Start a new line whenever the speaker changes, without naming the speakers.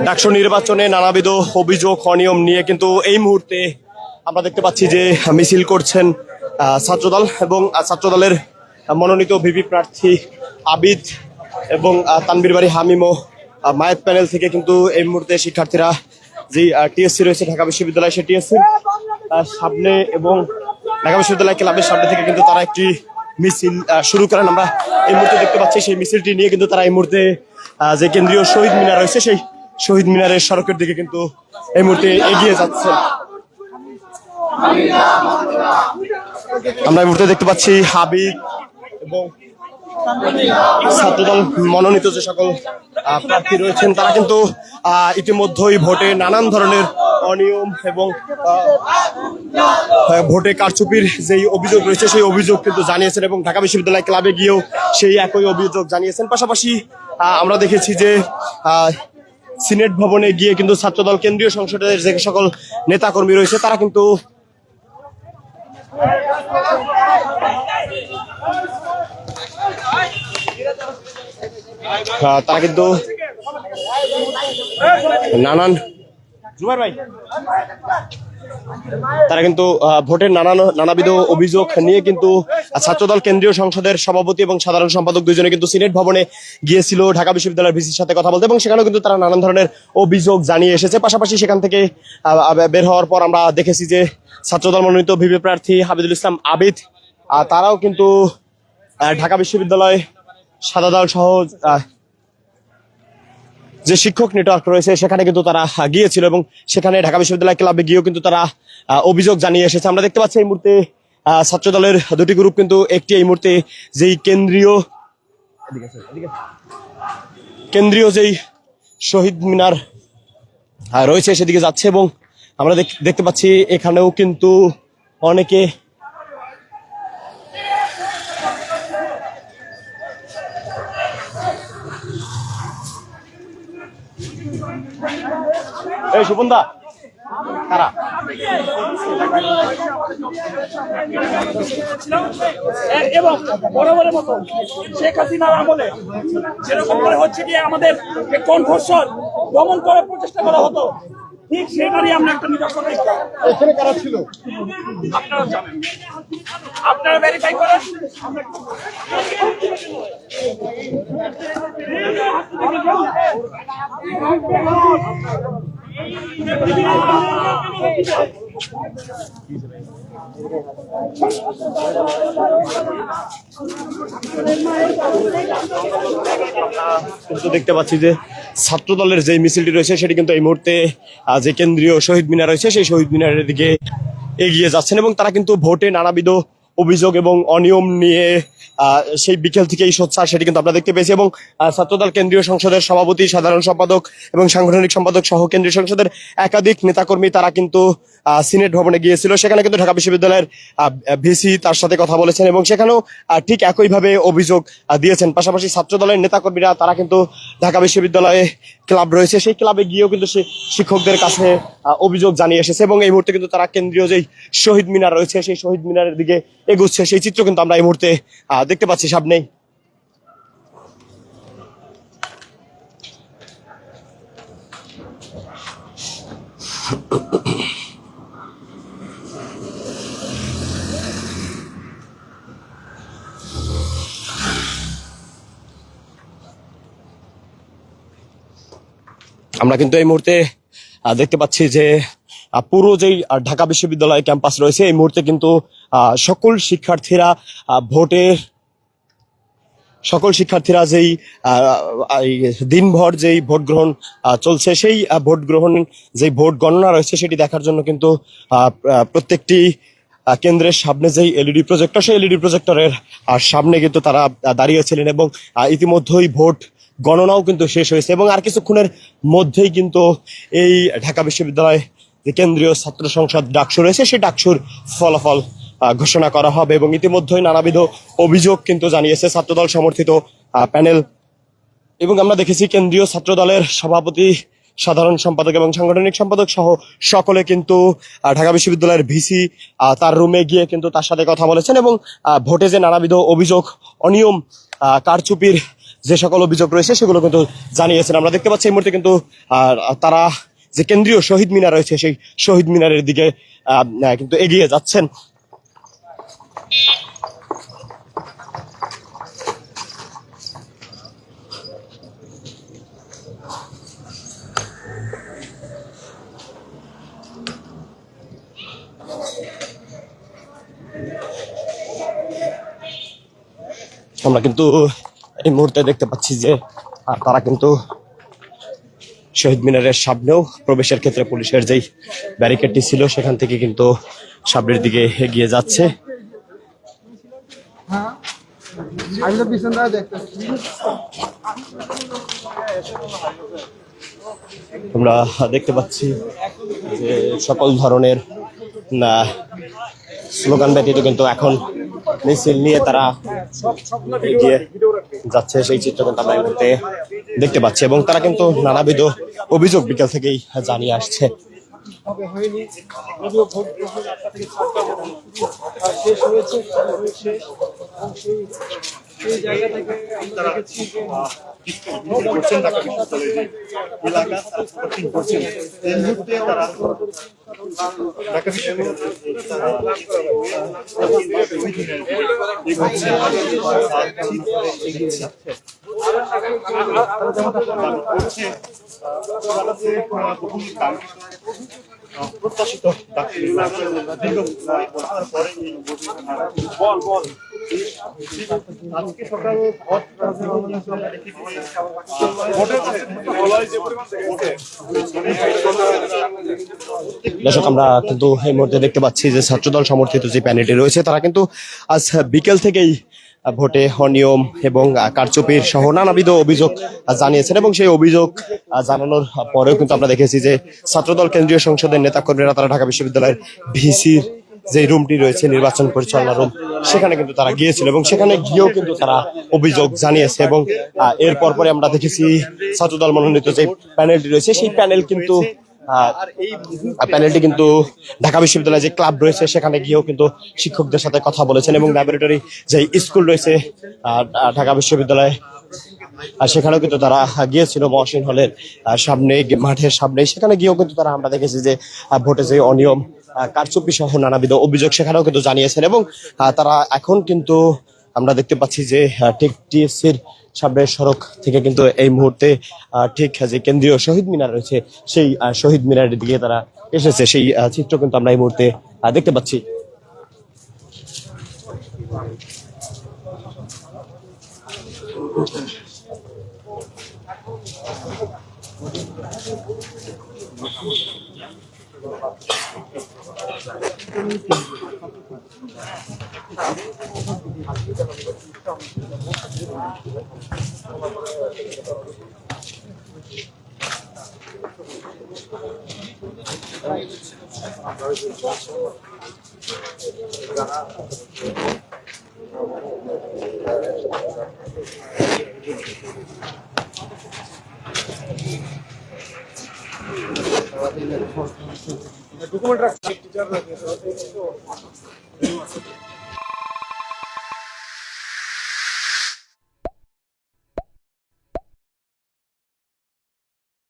ডাকসু নির্বাচনে নানাবিধ অভিযোগ অনিয়ম নিয়ে কিন্তু এই মুহূর্তে আমরা দেখতে পাচ্ছি যে মিছিল করছেন ছাত্রদল এবং ছাত্রদলের মনোনীত ভিপি প্রার্থী আবিদ এবং তানভীর বাড়ি হামিম ও মায়ের প্যানেল থেকে কিন্তু এই মুহূর্তে শিক্ষার্থীরা যে টিএসসি রয়েছে ঢাকা বিশ্ববিদ্যালয় সেই টিএসসি সামনে এবং ঢাকা বিশ্ববিদ্যালয় ক্লাবের সামনে থেকে কিন্তু তারা একটি মিছিল শুরু করেন। আমরা এই মুহূর্তে দেখতে পাচ্ছি সেই মিছিলটি নিয়ে কিন্তু তারা এই মুহূর্তে যে কেন্দ্রীয় শহীদ মিনার রয়েছে সেই শহীদ মিনারের সড়কের দিকে কিন্তু এই মুহূর্তে এগিয়ে যাচ্ছে। আমরা এই মুহূর্তে দেখতে পাচ্ছি হাবিব এবং ছাত্রদল মনোনীত যে সকল প্রার্থী রয়েছেন তারা কিন্তু ইতিমধ্যেই ভোটে নানান ধরনের অনিয়ম এবং ভোটে কারচুপির যেই অভিযোগ রয়েছে সেই অভিযোগ কিন্তু জানিয়েছেন এবং ঢাকা বিশ্ববিদ্যালয় ক্লাবে গিয়েও সেই একই অভিযোগ জানিয়েছেন। পাশাপাশি আমরা দেখেছি যে সিনেট ভবনে গিয়ে কিন্তু ছাত্রদল কেন্দ্রীয় সংসদের যে সকল নেতাকর্মী রয়েছে তারা কিন্তু ভোটের নানাবিধ অভিযোগ নিয়ে কিন্তু ছাত্রদল কেন্দ্রীয় সংসদের সভাপতি এবং সাধারণ সম্পাদক দুজনে কিন্তু সিনেট ভবনে গিয়েছিল ঢাকা বিশ্ববিদ্যালয়ের ভিসির সাথে কথা বলতে এবং সেখানেও কিন্তু তারা নানান ধরনের অভিযোগ জানিয়ে এসেছে। পাশাপাশি সেখান থেকে বের হওয়ার পর আমরা দেখেছি যে ছাত্রদল মনোনীত ভিপি প্রার্থী হাবিদুল ইসলাম আবিদ তারাও কিন্তু ঢাকা বিশ্ববিদ্যালয় সাদা দল সহ যে শিক্ষক নেটওয়ার্ক রয়েছে সেখানে কিন্তু তারা গিয়েছিল এবং সেখানে ঢাকা বিশ্ববিদ্যালয় ক্লাবে গিয়েও কিন্তু তারা অভিযোগ জানিয়ে এসেছে। আমরা দেখতে পাচ্ছি এই মুহূর্তে ছাত্রদলের দুটি গ্রুপ কিন্তু একটি এই মুহূর্তে যেই কেন্দ্রীয় যেই শহীদ মিনার রয়েছে সেদিকে যাচ্ছে এবং আমরা দেখতে পাচ্ছি এখানেও কিন্তু অনেকে এই সুপন্দা কারা
এবং বরাবরের মতো শেখ হাসিনার আমলে যেরকম করে হচ্ছে কি আমাদের কণ্ঠস্বর দমন করার প্রচেষ্টা করা হতো ঠিক সেটারই আমরা একটা নিদর্শন দেখলাম।
এখানে কারা ছিল
আপনারা জানেন, আপনারা ভেরিফাই করেন।
কিন্তু দেখতে পাচ্ছি যে ছাত্রদলের যে মিছিলটি রয়েছে সেটি কিন্তু এই মুহূর্তে যে কেন্দ্রীয় শহীদ মিনার রয়েছে সেই শহীদ মিনারের দিকে এগিয়ে যাচ্ছেন এবং তারা কিন্তু ভোটে নানাবিধ অভিযোগ এবং অনিয়ম নিয়ে সেই বিকেল থেকেই সোচ্চার সেটি কিন্তু আমরা দেখতে পেয়েছি এবং ছাত্রদল কেন্দ্রীয় সংসদের সভাপতি সাধারণ সম্পাদক এবং সাংগঠনিক সম্পাদক সহ কেন্দ্রীয় সংসদের একাধিক নেতাকর্মী তারা কিন্তু সিনেট ভবনে গিয়েছিল। সেখানে কিন্তু ঢাকা বিশ্ববিদ্যালয়ের ভিসি তার সাথে কথা বলেছেন এবং সেখানেও ঠিক একইভাবে অভিযোগ দিয়েছেন। পাশাপাশি ছাত্রদলের নেতাকর্মীরা তারা কিন্তু ঢাকা বিশ্ববিদ্যালয়ে ক্লাব রয়েছে সেই ক্লাবে গিয়েও কিন্তু শিক্ষকদের কাছে অভিযোগ জানিয়ে এসেছে এবং এই মুহূর্তে কিন্তু তারা কেন্দ্রীয় যেই শহীদ মিনার রয়েছে সেই শহীদ মিনারের দিকে এগুচ্ছে সেই চিত্র কিন্তু আমরা এই মুহূর্তে দেখতে পাচ্ছি সামনেই। আমরা কিন্তু এই মুহূর্তে দেখতে পাচ্ছি যে পুরো যেই ঢাকা বিশ্ববিদ্যালয় ক্যাম্পাস রয়েছে এই মুহূর্তে কিন্তু সকল শিক্ষার্থীরা যেই দিনভর যেই ভোট গ্রহণ চলছে সেই ভোট গ্রহণ যেই ভোট গণনা রয়েছে সেটি দেখার জন্য কিন্তু প্রত্যেকটি কেন্দ্রের সামনে যেই এলইডি প্রজেক্টর সেই এলইডি প্রজেক্টরের সামনে কিন্তু তারা দাঁড়িয়েছিলেন এবং ইতিমধ্যেই ভোট গণনাও কিন্তু শেষ হয়েছে এবং আর কিছুক্ষণের মধ্যেই কিন্তু এই ঢাকা বিশ্ববিদ্যালয় যে কেন্দ্রীয় ছাত্র সংসদ ডাকসু রয়েছে সেই ডাকসুর ফলাফল ঘোষণা করা হবে এবং ইতিমধ্যেই নানাবিধ অভিযোগ কিন্তু জানিয়েছে ছাত্রদল সমর্থিত প্যানেল এবং আমরা দেখেছি কেন্দ্রীয় ছাত্রদলের সভাপতি সাধারণ সম্পাদক এবং সাংগঠনিক সম্পাদক সহ সকলে কিন্তু ঢাকা বিশ্ববিদ্যালয়ের ভিসি তার রুমে গিয়ে কিন্তু তার সাথে কথা বলেছেন এবং ভোটে যে নানাবিধ অভিযোগ অনিয়ম কারচুপির যে সকল অভিযোগ রয়েছে সেগুলো কিন্তু জানিয়েছেন। আমরা দেখতে পাচ্ছি এই মুহূর্তে কিন্তু তারা যে কেন্দ্রীয় শহীদ মিনার রয়েছে সেই শহীদ মিনারের দিকে কিন্তু এগিয়ে যাচ্ছেন। আমরা কিন্তু এই মুহূর্তে দেখতে পাচ্ছি যে তারা কিন্তু শহীদ মিনারের সামনেও প্রবেশের ক্ষেত্রে পুলিশের যেই ব্যারিকেডটি ছিল সেখান থেকে কিন্তু সামনের দিকে এগিয়ে যাচ্ছে। আমরা দেখতে পাচ্ছি যে সকল ধরনের স্লোগান ব্যতীত কিন্তু এখন মিছিল নিয়ে তারা এগিয়ে যাচ্ছে, সেই চিত্র কিন্তু আমরা এই মুহূর্তে দেখতে পাচ্ছি। এবং তারা কিন্তু নানাবিধ অভিযোগ বিকেল থেকেই জানিয়ে আসছে।
প্রত্যাশিত আজকে সকালে
দর্শক, আমরা কিন্তু এই মুহূর্তে দেখতে পাচ্ছি যে ছাত্রদল সমর্থিত যে প্যানেলটি রয়েছে তারা কিন্তু আজ বিকেল থেকেই ভোটে অনিয়ম এবং কারচুপির সহ নানাবিধ অভিযোগ জানিয়েছেন। এবং সেই অভিযোগ জানানোর পরেও কিন্তু আমরা দেখেছি যে ছাত্রদল কেন্দ্রীয় সংসদের নেতাকর্মীরা তারা ঢাকা বিশ্ববিদ্যালয়ের ভিসির যে রুমটি রয়েছে নির্বাচন পরিচালনা রুম সেখানে কিন্তু তারা গিয়েছিল এবং সেখানে গিয়েও কিন্তু তারা অভিযোগ জানিয়েছে। এবং এর পরে আমরা দেখেছি ছাত্রদল মনোনীত যে প্যানেলটি রয়েছে সেই প্যানেলটি কিন্তু ঢাকা বিশ্ববিদ্যালয়ে যে ক্লাব রয়েছে সেখানে গিয়েও কিন্তু শিক্ষকদের সাথে কথা বলেছেন। এবং ল্যাবরেটরি যে স্কুল রয়েছে ঢাকা বিশ্ববিদ্যালয়ে সেখানেও কিন্তু তারা গিয়েছিল মহসিন হলের সামনে, মাঠের সামনে। সেখানে গিয়েও কিন্তু তারা আমরা দেখেছি যে ভোটে যে অনিয়ম কারচুপি সহ নানাবিধ অভিযোগ সেখানেও কিন্তু জানিয়েছেন। এবং তারা এখন কিন্তু আমরা দেখতে পাচ্ছি যে ঠিক টিএসসির সামনের সড়ক থেকে কিন্তু এই মুহূর্তে ঠিক যে কেন্দ্রীয় শহীদ মিনার রয়েছে সেই শহীদ মিনারের দিকে তারা এসেছে, সেই চিত্র কিন্তু আমরা এই মুহূর্তে দেখতে পাচ্ছি।